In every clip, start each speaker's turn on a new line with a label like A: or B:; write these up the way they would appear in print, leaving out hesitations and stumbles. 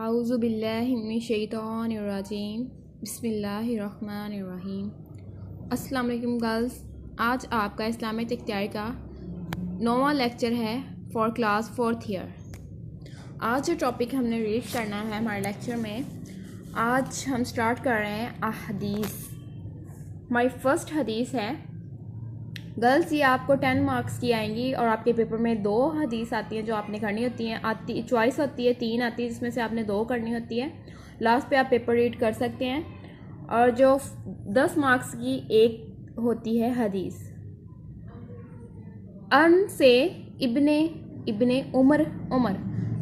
A: आऊज़ु बिल्लाहि मिनश शैतानिर रजीम बिस्मिल्लाहिर्रहमानिर्रहीम। अस्सलाम वालेकुम गर्ल्स, आज आपका इस्लामिक इख्तियार का 9वां लेक्चर है फॉर क्लास 4th ईयर। आज जो टॉपिक हमने रीड करना है हमारे लेक्चर में, आज हम स्टार्ट कर रहे हैं अहदीस। हमारी फर्स्ट हदीस है गर्ल्स, ये आपको 10 मार्क्स की आएंगी और आपके पेपर में 2 हदीस आती हैं जो आपने करनी होती हैं। चॉइस होती है 3 आती है जिसमें से आपने 2 करनी होती है। लास्ट पे आप पेपर रीड कर सकते हैं। और जो 10 मार्क्स की एक होती है हदीस। अन से इब्ने उमर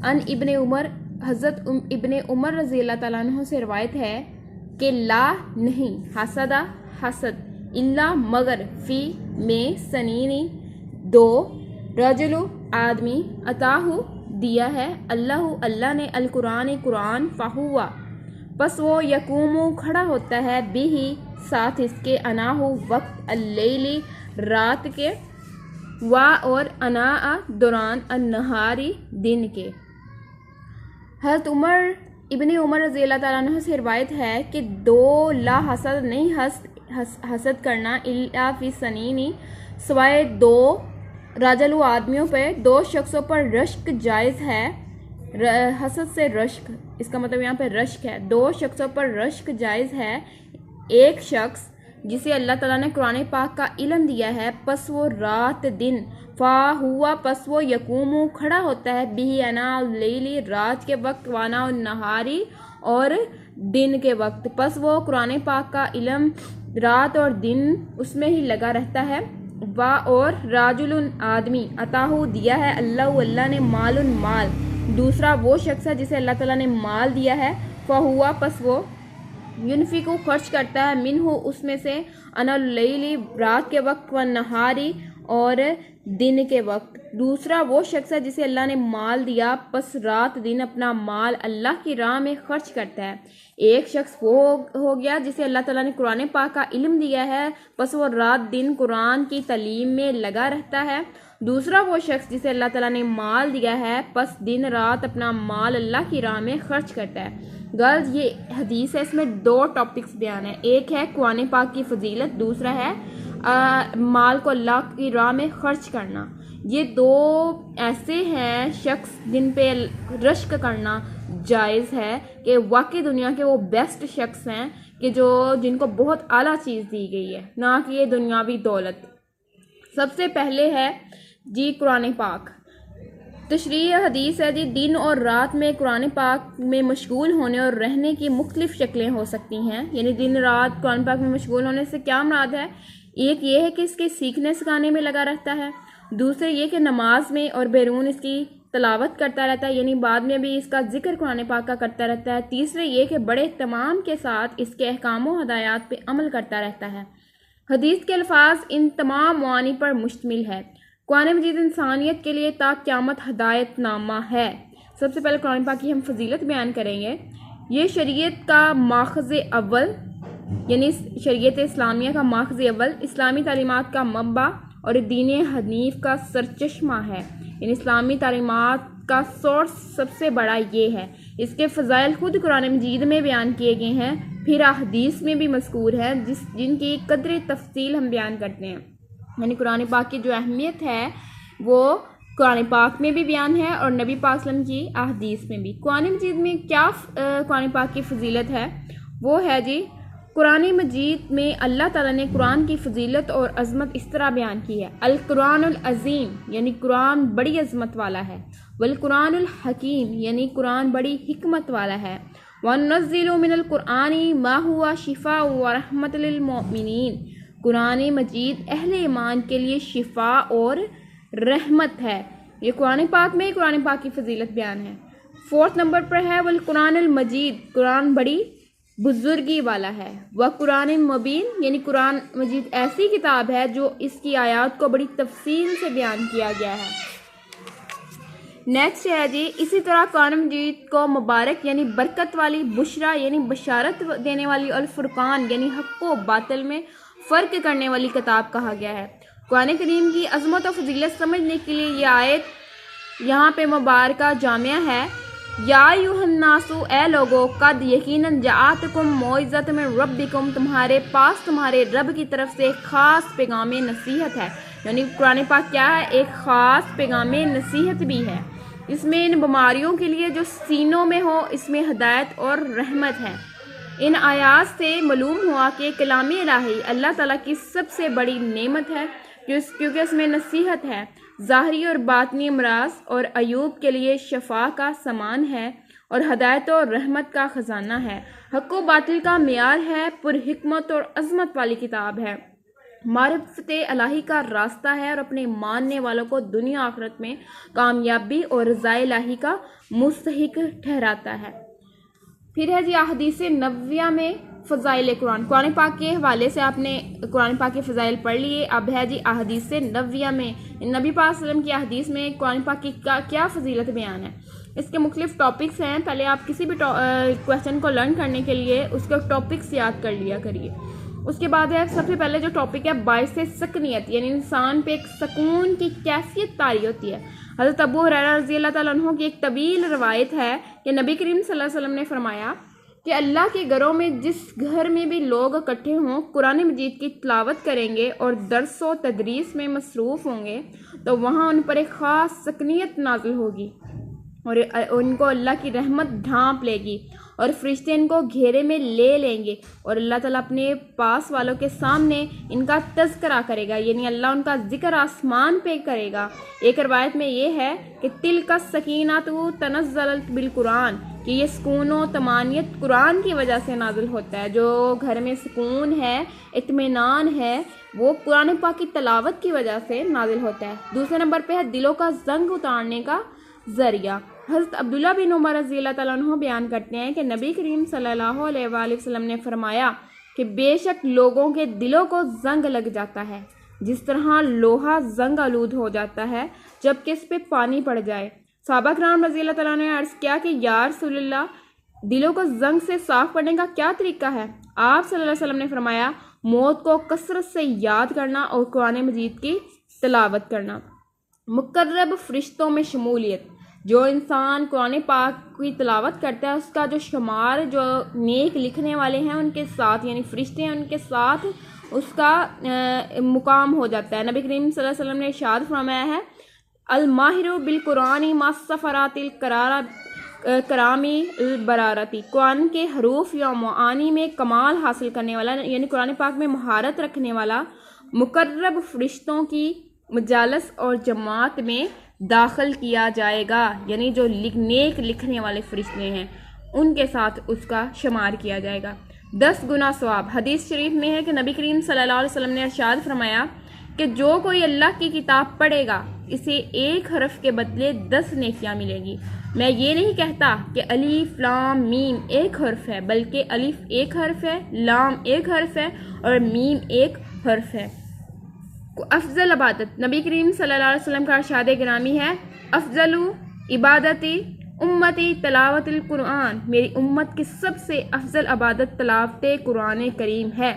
A: अन इब्ने उमर हज़रत इब्ने उमर रज़ी अल्लाह ताला अन्हु से रवायत है कि ला नहीं हसद इल्ला मगर फ़ी में सनीनी 2 रजुलु आदमी अताहु दिया है अल्लाह ने अल कुरान फ़हुआ बस वो यकूमु खड़ा होता है बिही साथ इसके अनाहु वक्त अल्लैली रात के वा और अना दौरान अन्नहारी दिन के। हज़रत इब्ने उमर रज़ी अल्लाह ताला अन्हु से रवायत है कि 2 ला हसद नहीं हसद करना इल्ला फी सनीनी सवाए 2 राजलू आदमियों पर 2 शख्सों पर रश्क जायज़ है। हसद से रश्क, इसका मतलब यहाँ पे रश्क है। 2 शख्सों पर रश्क जायज़ है। एक शख्स जिसे अल्लाह ताला ने कुरान पाक का इल्म दिया है, पस वो रात दिन फा हुआ पस वो यकूमु खड़ा होता है बिही अना लैली रात के वक्त वाना नहारी और दिन के वक्त। पस वो कुरान पाक का इल्म रात और दिन उसमें ही लगा रहता है। वा और राजुल आदमी अताहु दिया है अल्लाह ने मालुन माल दूसरा वो शख्स है जिसे अल्लाह ताला ने माल दिया है। फहुआ पस वो युनफिकु खर्च करता है मिनहु उसमें से अनल लैली रात के वक्त व नहारी और दिन के वक्त। दूसरा वो शख्स है जिसे अल्लाह ने माल दिया पस रात दिन अपना माल अल्लाह की राह में खर्च करता है। एक शख्स वो हो गया जिसे अल्लाह ताला ने कुरान पाक का इल्म दिया है, पस वो रात दिन कुरान की तालीम में लगा रहता है। दूसरा वो शख्स जिसे अल्लाह ताला ने माल दिया है, पस दिन रात अपना माल अल्लाह की राह में खर्च करता है। गर्ल्स, ये हदीस है, इसमें 2 टॉपिक्स बयान है। एक है कुरान पाक की फजीलत, दूसरा है माल को अल्लाह की राह में खर्च करना। ये 2 ऐसे हैं शख्स जिन पे रश्क करना जायज़ है कि वाकई दुनिया के वो बेस्ट शख्स हैं कि जिनको बहुत आला चीज़ दी गई है, ना कि ये दुनियावी दौलत। सबसे पहले है जी कुरान पाक। तशरीह हदीस है जी, दिन और रात में कुरान पाक में मशगूल होने और रहने की मुख्तलिफ शक्लें हो सकती हैं। यानी दिन रात कुरान पाक में मशगूल होने से क्या मुराद है? एक ये है कि इसके सीखने सिखाने में लगा रहता है। दूसरे ये कि नमाज में और बैरून इसकी तलावत करता रहता है, यानी बाद में भी इसका जिक्र कुरान पाक का करता रहता है। तीसरे ये कि बड़े इत्मीनान के साथ इसके अहकाम व हदायत पे अमल करता रहता है। हदीस के अल्फाज इन तमाम मानी पर मुश्तमिल है। कुरान मजीद इंसानियत के लिए ता क़यामत हदायत नामा है। सबसे पहले कुरान पाक की हम फजीलत बयान करेंगे। ये शरीयत का माखज़ अव्वल यानी शरीयत इस्लामिया का माखज़ अव्वल, इस्लामी तालीमात का मब्बा और दीन हनीफ का सरचश्मा है। इन इस्लामी तालीमात का सोर्स सबसे बड़ा ये है। इसके फ़ज़ाइल खुद कुरान मजीद में बयान किए गए हैं, फिर अहदीस में भी मज़कूर हैं जिनकी कदर तफसील हम बयान करते हैं। यानी कुरान पाक की जो अहमियत है वो कुरान पाक में भी बयान है और नबी पाक सल्लल्लाहु अलैहि वसल्लम की अहदीस में भी। कुरान मजीद में क्या कुरान पाक की फजीलत है? वो है जी, कुरान मजीद में अल्लाह ताला ने कुरान की फजीलत और अज़मत इस तरह बयान की है। अल कुरानुल अज़ीम यानी कुरान बड़ी अज़मत वाला है। वल कुरानुल हकीम यानी कुरान बड़ी हिकमत वाला है। वनुज़्ज़िलु मिनल कुरानी मा हुवा शिफ़ा व रहमतुल लिल मोमिनीन, कुरान मजीद अहले ईमान के लिए शिफा और रहमत है। ये कुरान पाक में कुरान पाक की फजीलत बयान है। 4th नंबर पर है वल कुरानुल मजीद, कुरान बड़ी बुजुर्गी वाला है। वह कुरान मुबीन यानी कुरान मजीद ऐसी किताब है जो इसकी आयात को बड़ी तफसील से बयान किया गया है। नेक्स्ट है जी, इसी तरह कुरान मजीद को मुबारक यानी बरकत वाली, बुशरा यानी बशारत देने वाली और फुरकान यानी हक़ व बातिल में फ़र्क करने वाली किताब कहा गया है। कुरान करीम की अज़मत और फजीलत समझने के लिए ये आयत यहाँ पे मुबारका जामिया है। या अय्युहन्नासु, ए लोगो, कद यकीनन जाअतकुम मौइज़तुम मिन रब्बिकुम, तुम्हारे पास तुम्हारे रब की तरफ से एक ख़ास पैगाम नसीहत है। यानी कुरान पाक क्या है, एक ख़ास पैगाम नसीहत भी है। इसमें इन बीमारियों के लिए जो सीनों में हो, इसमें हिदायत और रहमत है। इन आयात से मालूम हुआ कि कलाम इलाही अल्लाह ताला की सबसे बड़ी नेमत है, क्योंकि इसमें नसीहत है, ज़ाहरी और बातनी अमराज और अयूब के लिए शफा का समान है और हदायत और रहमत का ख़जाना है। हक़ व बातिल का मियार है, पुरहिकमत और अज़मत वाली किताब है, मारिफत इलाही का रास्ता है और अपने मानने वालों को दुनिया आखिरत में कामयाबी और रज़ा इलाही का मुस्तहिक ठहराता है। फिर है जी अहदीस नबविया में फ़ज़ाइल कुरान। कुरान पाक के हवाले से आपने कुरान पाक के फ़ज़ाइल पढ़ लिए। अब है जी अहदीस नबविया में नबी पाक सल्लल्लाहु अलैहि वसल्लम की अहदीस में कुरान पाक की क्या फ़जीलत बयान है। इसके मुख्तलिफ टॉपिक्स हैं। पहले आप किसी भी क्वेश्चन को लर्न करने के लिए उसके टॉपिक्स याद कर लिया करिए। उसके बाद है सबसे पहले जो टॉपिक है बाइस सकनियत, यानी इंसान पे एक सुकून की कैफियत तारी होती है। हज़रत अबू हुरैरा रज़ी अल्लाह तआला अन्हु की एक तवील रवायत है कि नबी करीम सल्लल्लाहु अलैहि वसल्लम ने फरमाया कि अल्लाह के घरों में जिस घर में भी लोग इकट्ठे हों, कुरान मजीद की तिलावत करेंगे और दर्स व तदरीस में मसरूफ़ होंगे, तो वहाँ उन पर एक ख़ास सकनियत नाज़िल होगी और उनको अल्लाह की रहमत ढांप लेगी और फरिश्ते इनको घेरे में ले लेंगे और अल्लाह ताला अपने पास वालों के सामने इनका तज़किरा करेगा, यानी अल्लाह उनका जिक्र आसमान पे करेगा। एक रवायत में ये है कि तिल का सकीनतु तनज़्ज़लत बिल कुरान, कि ये सुकून व तमानियत कुरान की वजह से नाजिल होता है। जो घर में सुकून है, इत्मीनान है, वो कुरान पाक की तलावत की वजह से नाजिल होता है। दूसरे नंबर पे है दिलों का जंग उतारने का ज़रिया। हज़रत अब्दुल्ला बिन उमर रज़ी अल्लाह तआला अन्हु बयान करते हैं कि नबी करीम सल्लल्लाहु अलैहि वसल्लम ने फरमाया कि बेशक लोगों के दिलों को जंग लग जाता है, जिस तरह लोहा जंग आलूद हो जाता है जबकि इस पे पानी पड़ जाए। सहाबा किराम रज़ी अल्लाह तआला ने अर्ज़ किया कि या रसूलल्लाह, दिलों को जंग से साफ करने का क्या तरीका है? आप सल्लल्लाहु अलैहि वसल्लम ने फरमाया, मौत को कसरत से याद करना और कुरान मजीद की तिलावत करना। मुकर्रब फरिश्तों में शमूलियत, जो इंसान कुरान पाक की तिलावत करता है उसका जो शुमार जो नेक लिखने वाले हैं उनके साथ, यानी फरिश्ते हैं उनके साथ उसका मुकाम हो जाता है। नबी करीम सल्लल्लाहु अलैहि वसल्लम ने इरशाद फरमाया है, अल माहिरु बिल कुरानी मासफरातिल करामी बरारती, कुरान के हरूफ या मुआनी में कमाल हासिल करने वाला, यानी कुरान पाक में महारत रखने वाला, मुकर्रब फरिश्तों की मजालस और जमात में दाखिल किया जाएगा, यानी जो नेक लिखने वाले फरिश्ते हैं उनके साथ उसका शुमार किया जाएगा। 10 गुना सवाब। हदीस शरीफ में है कि नबी करीम सल्लल्लाहु अलैहि वसल्लम ने इरशाद फरमाया कि जो कोई अल्लाह की किताब पढ़ेगा इसे एक हरफ के बदले 10 नेकियां मिलेगी। मैं ये नहीं कहता कि अलीफ लाम मीम एक हर्फ है, बल्कि अलीफ एक हर्फ है, लाम एक हर्फ है और मीम एक हर्फ है। अफजल इबादत, नबी करीम सल्लल्लाहु अलैहि वसल्लम का इरशाद गिरामी है, अफजलु इबादती उम्मती तलावतुल कुरान, मेरी उम्मत की सबसे अफजल इबादत तलावत कुरान करीम है।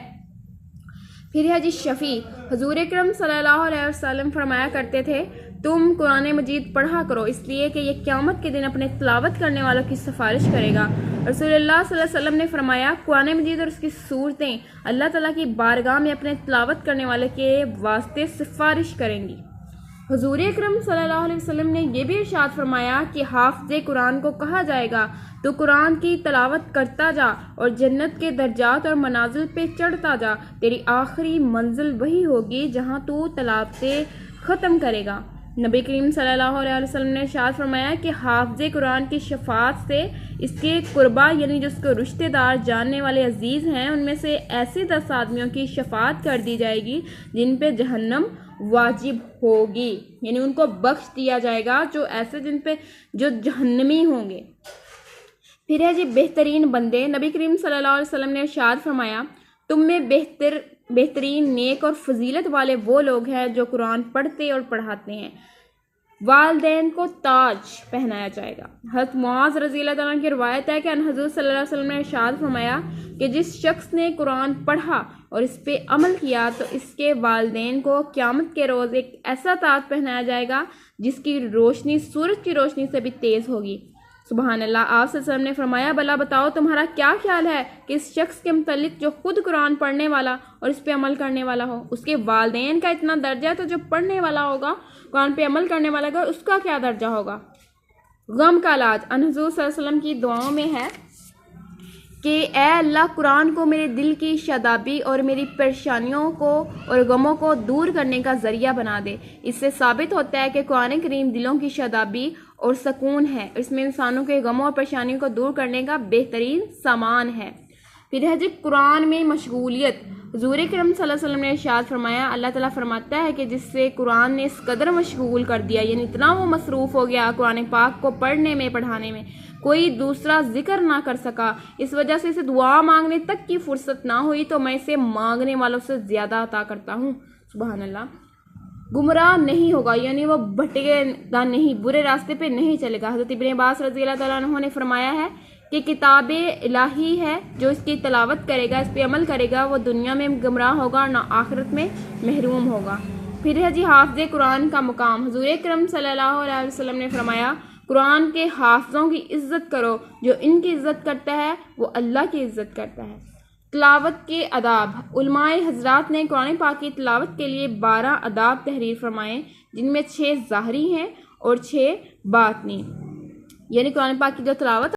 A: फिर है जी शफ़ी। हुज़ूर अकरम सल्लल्लाहु अलैहि वसल्लम फरमाया करते थे, तुम कुरान मजीद पढ़ा करो, इसलिए कि ये क़यामत के दिन अपने तिलावत करने वालों की सिफारिश करेगा। रसूलुल्लाह सल्लल्लाहु अलैहि वसल्लम ने फरमाया, कुरान मजीद और उसकी सूरतें अल्लाह ताला की बारगाह में अपने तिलावत करने वाले के वास्ते सिफारिश करेंगी। हुज़ूर अकरम सल्लल्लाहु अलैहि वसल्लम ने यह भी इरशाद फरमाया कि हाफ़िज़े कुरान को कहा जाएगा, तो कुरान की तलावत करता जा और जन्नत के दर्जात और मनाजिल पे चढ़ता जा, तेरी आखिरी मंजिल वही होगी जहाँ तू तलावतें ख़त्म करेगा। नबी करीम सल्लल्लाहु अलैहि वसल्लम ने इरशाद फरमाया कि हाफ़िज़े कुरान की शफ़ाअत से इसके कुर्बा, यानी जिसको रिश्तेदार जानने वाले अजीज़ हैं, उनमें से ऐसे 10 आदमियों की शफ़ाअत कर दी जाएगी जिन पे जहन्नम वाजिब होगी, यानी उनको बख्श दिया जाएगा जो ऐसे जिन पे जो जहन्नमी होंगे। फिर है जी बेहतरीन बंदे। नबी करीम सल्लल्लाहु अलैहि वसल्लम ने इरशाद फरमाया, तुम में बेहतरीन नेक और फजीलत वाले वो लोग हैं जो कुरान पढ़ते और पढ़ाते हैं। वालिदैन को ताज पहनाया जाएगा। हज़रत मुआज़ रज़ी अल्लाह तआला की रिवायत है कि हज़रत सल्लल्लाहु अलैहि वसल्लम ने इरशाद फरमाया कि जिस शख्स ने कुरान पढ़ा और इस पे अमल किया तो इसके वालिदैन को क़यामत के रोज़ एक ऐसा ताज पहनाया जाएगा जिसकी रोशनी सूरज की रोशनी से भी तेज़ होगी। सुबहान अल्लाह। आप सल्लल्लाहु अलैहि वसल्लम ने फरमाया, भला बताओ तुम्हारा क्या ख्याल है कि इस शख्स के मुतल्लिक जो खुद कुरान पढ़ने वाला और इस पे अमल करने वाला हो, उसके वालिदैन का इतना दर्जा, तो जो पढ़ने वाला होगा, कुरान पे अमल करने वाला होगा, उसका क्या दर्जा होगा। गम का इलाज हुज़ूर सल्लल्लाहु अलैहि वसल्लम की दुआओं में है कि ए अल्लाह, कुरान को मेरे दिल की शादाबी और मेरी परेशानियों को और गमों को दूर करने का ज़रिया बना दे। इससे साबित होता है कि कुरान करीम दिलों की शादाबी और सुकून है, इसमें इंसानों के गमों और परेशानियों को दूर करने का बेहतरीन सामान है। फिर है जी कुरान में मशगूलियत। हुज़ूर अकरम सल्लल्लाहु अलैहि वसल्लम ने इरशाद फरमाया, अल्लाह ताला फरमाता है कि जिससे कुरान ने इस कदर मशगूल कर दिया, यानी इतना वो मसरूफ़ हो गया कुरान पाक को पढ़ने में, पढ़ाने में, कोई दूसरा जिक्र ना कर सका, इस वजह से इसे दुआ मांगने तक की फुर्सत ना हुई, तो मैं इसे मांगने वालों से ज़्यादा अता करता हूँ। सुभान अल्लाह। गुमराह नहीं होगा, यानी वो भटकेगा नहीं, बुरे रास्ते पे नहीं चलेगा। हज़रत इब्न अब्बास रज़ी अल्लाह तआला अन्हु ने फरमाया है कि किताब इलाही है, जो इसकी तलावत करेगा, इस पे अमल करेगा, वो दुनिया में गुमराह होगा और ना आखिरत में महरूम होगा। फिर है जी हाफ़िज़ कुरान का मुकाम। हुज़ूर अकरम सल्लल्लाहु अलैहि वसल्लम ने फरमाया, कुरान के हाफ़िज़ों की इज़्ज़त करो, जो इनकी इज़्ज़त करता है वो अल्लाह की इज़्ज़त करता है। तिलावत के अदाब। उलमाए हज़रात ने कुरान पाक की तिलावत के लिए 12 अदाब तहरीर फरमाए, जिनमें 6 ज़ाहरी हैं और 6 बातनी, यानी कुरान पाक की जो तिलावत